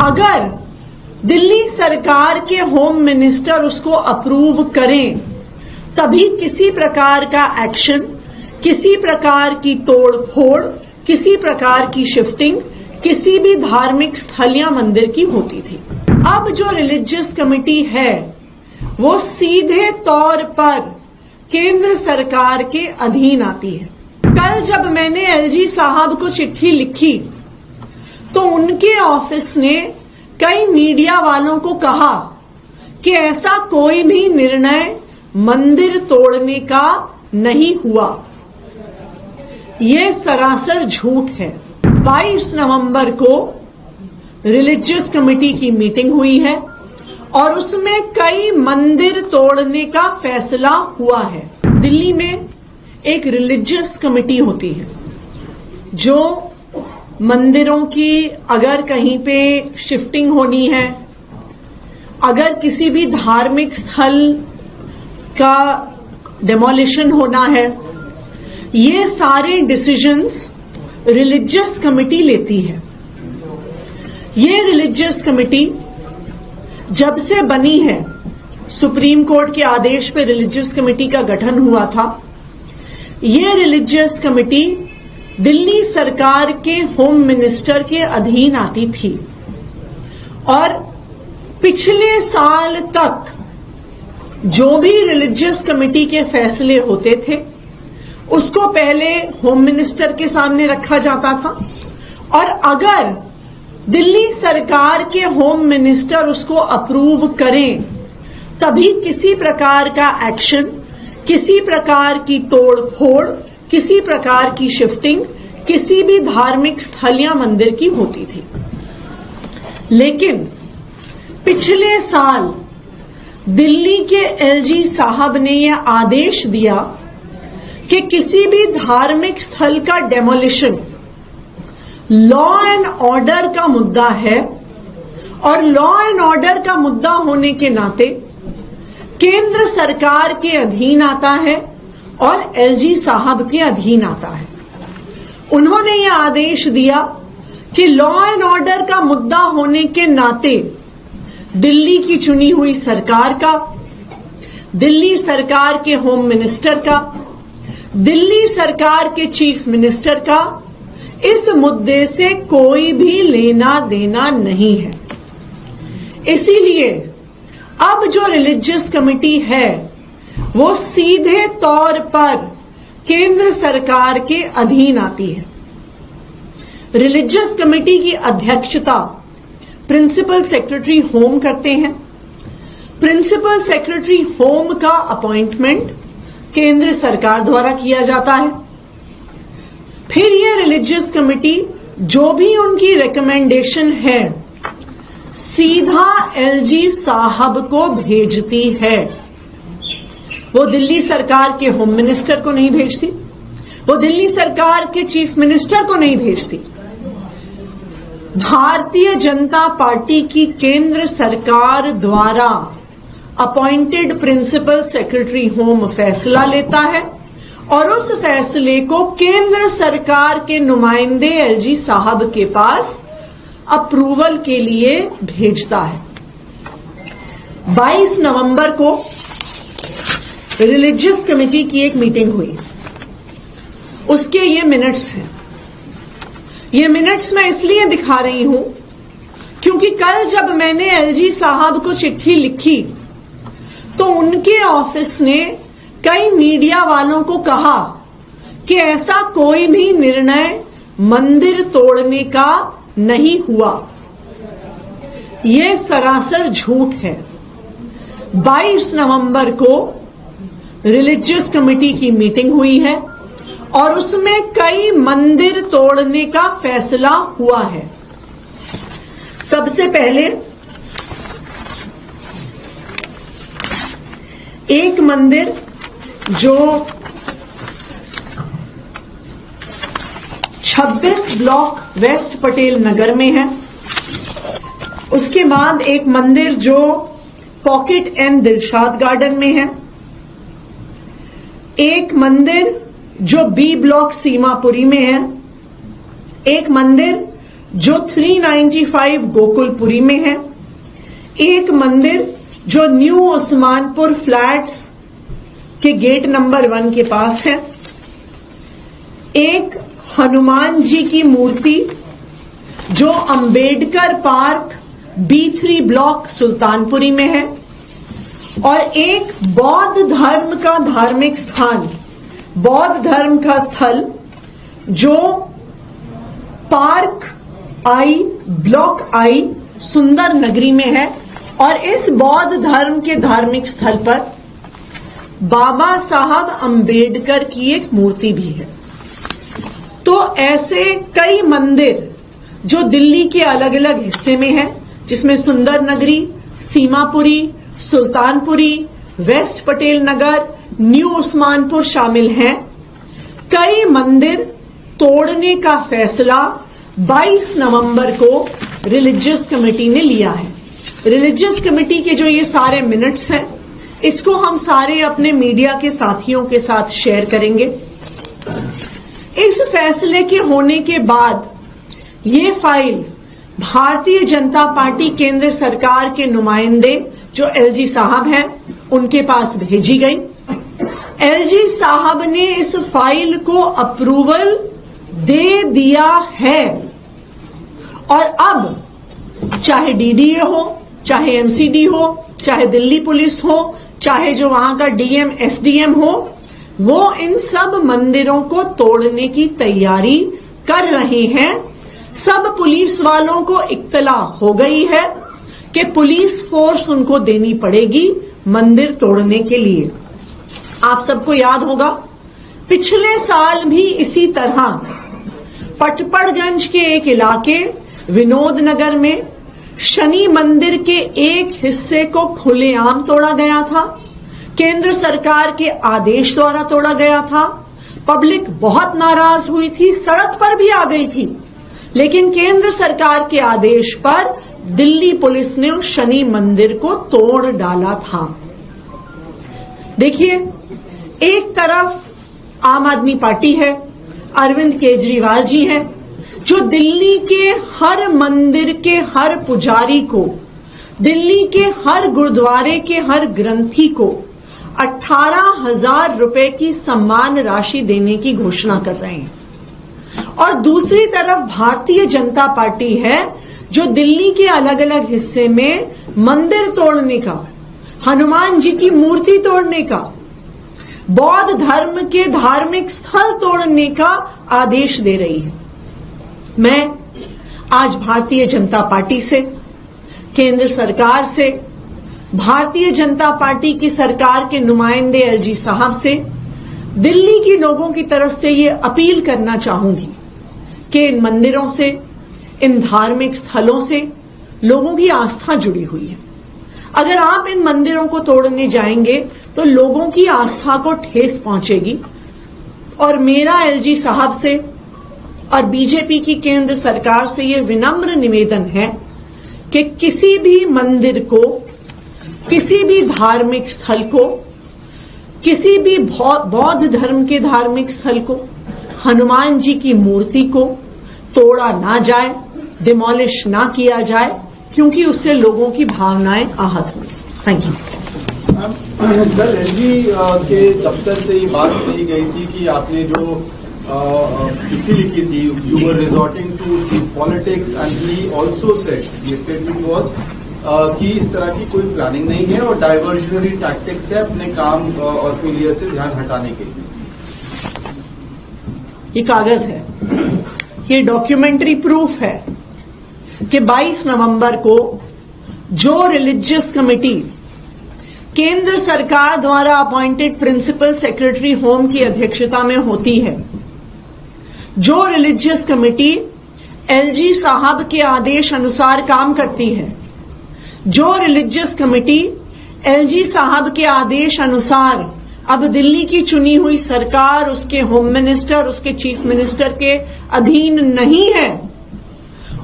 अगर दिल्ली सरकार के होम मिनिस्टर उसको अप्रूव करें तभी किसी प्रकार का एक्शन, किसी प्रकार की तोड़-फोड़, किसी प्रकार की शिफ्टिंग किसी भी धार्मिक स्थल या मंदिर की होती थी। अब जो रिलीजियस कमेटी है वो सीधे तौर पर केंद्र सरकार के अधीन आती है। कल जब मैंने एलजी साहब को चिट्ठी लिखी तो उनके ऑफिस ने कई मीडिया वालों को कहा कि ऐसा कोई भी निर्णय मंदिर तोड़ने का नहीं हुआ। ये सरासर झूठ है। 22 नवंबर को रिलीजियस कमेटी की मीटिंग हुई है और उसमें कई मंदिर तोड़ने का फैसला हुआ है। दिल्ली में एक रिलीजियस कमेटी होती है जो मंदिरों की अगर कहीं पे शिफ्टिंग होनी है, अगर किसी भी धार्मिक स्थल का डेमोलिशन होना है, ये सारे डिसीजंस रिलीजियस कमेटी लेती है। ये रिलीजियस कमेटी जब से बनी है, सुप्रीम कोर्ट के आदेश पर रिलीजियस कमेटी का गठन हुआ था। ये रिलीजियस कमेटी दिल्ली सरकार के होम मिनिस्टर के अधीन आती थी और पिछले साल तक जो भी रिलीजियस कमेटी के फैसले होते थे उसको पहले होम मिनिस्टर के सामने रखा जाता था और अगर दिल्ली सरकार के होम मिनिस्टर उसको अप्रूव करें तभी किसी प्रकार का एक्शन, किसी प्रकार की तोड़-फोड़, किसी प्रकार की शिफ्टिंग किसी भी धार्मिक स्थल या मंदिर की होती थी। लेकिन पिछले साल दिल्ली के एलजी साहब ने यह आदेश दिया कि किसी भी धार्मिक स्थल का डेमोलिशन लॉ एंड ऑर्डर का मुद्दा है और लॉ एंड ऑर्डर का मुद्दा होने के नाते केंद्र सरकार के अधीन आता है और एलजी साहब के अधीन आता है। उन्होंने यह आदेश दिया कि लॉ एंड ऑर्डर का मुद्दा होने के नाते दिल्ली की चुनी हुई सरकार का, दिल्ली सरकार के होम मिनिस्टर का, दिल्ली सरकार के चीफ मिनिस्टर का इस मुद्दे से कोई भी लेना देना नहीं है। इसीलिए अब जो रिलीजियस कमेटी है वो सीधे तौर पर केंद्र सरकार के अधीन आती है। रिलीजियस कमेटी की अध्यक्षता प्रिंसिपल सेक्रेटरी होम करते हैं। प्रिंसिपल सेक्रेटरी होम का अपॉइंटमेंट केंद्र सरकार द्वारा किया जाता है। फिर ये रिलीजियस कमेटी जो भी उनकी रिकमेंडेशन है सीधा एलजी साहब को भेजती है। वो दिल्ली सरकार के होम मिनिस्टर को नहीं भेजती, वो दिल्ली सरकार के चीफ मिनिस्टर को नहीं भेजती। भारतीय जनता पार्टी की केंद्र सरकार द्वारा अपॉइंटेड प्रिंसिपल सेक्रेटरी होम फैसला लेता है और उस फैसले को केंद्र सरकार के नुमाइंदे एलजी साहब के पास अप्रूवल के लिए भेजता है। 22 नवंबर को रिलीजियस कमेटी की एक मीटिंग हुई, उसके ये मिनट्स हैं। ये मिनट्स मैं इसलिए दिखा रही हूं क्योंकि कल जब मैंने एलजी साहब को चिट्ठी लिखी तो उनके ऑफिस ने कई मीडिया वालों को कहा कि ऐसा कोई भी निर्णय मंदिर तोड़ने का नहीं हुआ। यह सरासर झूठ है। 22 नवंबर को रिलीजियस कमेटी की मीटिंग हुई है और उसमें कई मंदिर तोड़ने का फैसला हुआ है। सबसे पहले एक मंदिर जो 26 ब्लॉक वेस्ट पटेल नगर में है, उसके बाद एक मंदिर जो पॉकेट एंड दिलशाद गार्डन में है, एक मंदिर जो बी ब्लॉक सीमापुरी में है, एक मंदिर जो 395 गोकुलपुरी में है, एक मंदिर जो न्यू उस्मानपुर फ्लैट्स के गेट नंबर 1 के पास है, एक हनुमान जी की मूर्ति जो Ambedkar park B3 block Sultanpuri में है, और एक बौद्ध धर्म का धार्मिक स्थान, बौद्ध धर्म का स्थल जो पार्क I ब्लॉक I सुंदर नगरी में है। और इस बौद्ध धर्म के धार्मिक स्थल पर बाबा साहब अंबेडकर की एक मूर्ति भी है। तो ऐसे कई मंदिर जो दिल्ली के अलग अलग हिस्से में हैं, जिसमें सुंदर नगरी, सीमापुरी, सुल्तानपुरी, वेस्ट पटेल नगर, न्यू उस्मानपुर शामिल हैं। कई मंदिर तोड़ने का फैसला 22 नवंबर को रिलीजियस कमेटी ने लिया है। रिलीजियस कमेटी के जो ये सारे मिनट्स हैं, इसको हम सारे अपने मीडिया के साथियों के साथ शेयर करेंगे। इस फैसले के होने के बाद ये फाइल भारतीय जनता पार्टी केंद्र सरकार के नुमाइंदे जो LG साहब हैं, उनके पास भेजी गई। LG साहब ने इस फाइल को अप्रूवल दे दिया है, और अब चाहे DDA हो, चाहे MCD हो, चाहे दिल्ली पुलिस हो, चाहे जो वहां का DM SDM हो, वो इन सब मंदिरों को तोड़ने की तैयारी कर रहे हैं। सब पुलिस वालों को इत्तला हो गई है कि पुलिस फोर्स उनको देनी पड़ेगी मंदिर तोड़ने के लिए। आप सबको याद होगा, पिछले साल भी इसी तरह पटपड़गंज के एक इलाके विनोद नगर में शनि मंदिर के एक हिस्से को खुलेआम तोड़ा गया था। केंद्र सरकार के आदेश द्वारा तोड़ा गया था। पब्लिक बहुत नाराज हुई थी, सड़क पर भी आ गई थी, लेकिन केंद्र सरकार के आदेश पर दिल्ली पुलिस ने उस शनि मंदिर को तोड़ डाला था। देखिए, एक तरफ आम आदमी पार्टी है, अरविंद केजरीवाल जी हैं, जो दिल्ली के हर मंदिर के हर पुजारी को, दिल्ली के हर गुरुद्वारे के हर ग्रंथी को 18,000 रुपए की सम्मान राशि देने की घोषणा कर रहे हैं। और दूसरी तरफ भारतीय जनता पार्टी है जो दिल्ली के अलग अलग हिस्से में मंदिर तोड़ने का, हनुमान जी की मूर्ति तोड़ने का, बौद्ध धर्म के धार्मिक स्थल तोड़ने का आदेश दे रही है। मैं आज भारतीय जनता पार्टी से, केंद्र सरकार से, भारतीय जनता पार्टी की सरकार के नुमाइंदे LG साहब से, दिल्ली के लोगों की तरफ से ये अपील करना चाहूंगी कि इन मंदिरों से, इन धार्मिक स्थलों से लोगों की आस्था जुड़ी हुई है। अगर आप इन मंदिरों को तोड़ने जाएंगे तो लोगों की आस्था को ठेस पहुंचेगी। और मेरा LG साहब से और बीजेपी की केंद्र सरकार से यह विनम्र निवेदन है कि किसी भी मंदिर को, किसी भी धार्मिक स्थल को, किसी भी बौद्ध धर्म के धार्मिक स्थल को, हनुमान जी की मूर्ति को तोड़ा ना जाए, डिमोलिश ना किया जाए, क्योंकि उससे लोगों की भावनाएं आहत हुई। Thank you. कल LG के दफ्तर से ये बात कही गई थी कि आपने जो चिट्ठी लिखी थी, you were resorting to politics, and he also said, ये स्टेटमेंट वाज कि इस तरह की कोई प्लानिंग नहीं है और डाइवर्जनरी टैक्टिक्स है अपने काम और फेलियर से ध्यान हटाने के लिए। ये कागज है, ये डॉक्यूमेंट्री प्रूफ है कि 22 नवंबर को जो रिलीजियस कमेटी केंद्र सरकार द्वारा अपॉइंटेड प्रिंसिपल सेक्रेटरी होम की अध्यक्षता में होती है, जो रिलीजियस कमेटी LG साहब के आदेश अनुसार काम करती है, जो रिलीजियस कमेटी LG साहब के आदेश अनुसार अब दिल्ली की चुनी हुई सरकार, उसके होम मिनिस्टर, उसके चीफ मिनिस्टर के अधीन नहीं है,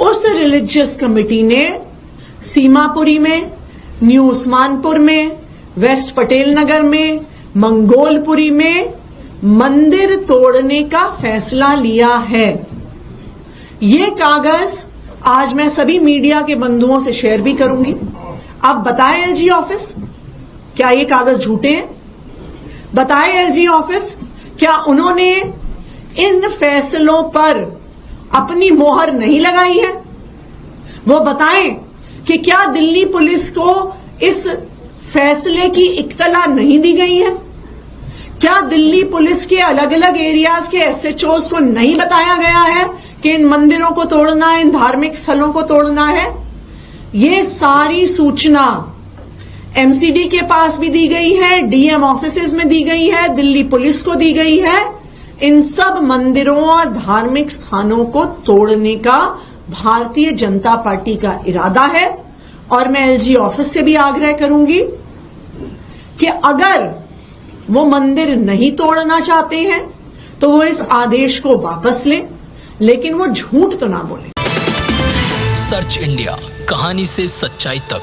उस रिलीजियस कमेटी ने सीमापुरी में, न्यू उस्मानपुर में, वेस्ट पटेल नगर में, मंगोलपुरी में मंदिर तोड़ने का फैसला लिया है। ये कागज आज मैं सभी मीडिया के बंधुओं से शेयर भी करूंगी। अब बताएं एलजी ऑफिस, क्या ये कागज झूठे हैं? बताएं एलजी ऑफिस, क्या उन्होंने इन फैसलों पर अपनी मोहर नहीं लगाई है? वो बताएं कि क्या दिल्ली पुलिस को इस फैसले की इत्तला नहीं दी गई है? क्या दिल्ली पुलिस के अलग अलग एरियाज के एसएचओज को नहीं बताया गया है कि इन मंदिरों को तोड़ना है, इन धार्मिक स्थलों को तोड़ना है? ये सारी सूचना एमसीडी के पास भी दी गई है, डीएम ऑफिसेज में दी गई है, दिल्ली पुलिस को दी गई है। इन सब मंदिरों और धार्मिक स्थानों को तोड़ने का भारतीय जनता पार्टी का इरादा है। और मैं एलजी ऑफिस से भी आग्रह करूंगी कि अगर वो मंदिर नहीं तोड़ना चाहते हैं तो वो इस आदेश को वापस लें, लेकिन वो झूठ तो ना बोलें। सर्च इंडिया, कहानी से सच्चाई तक।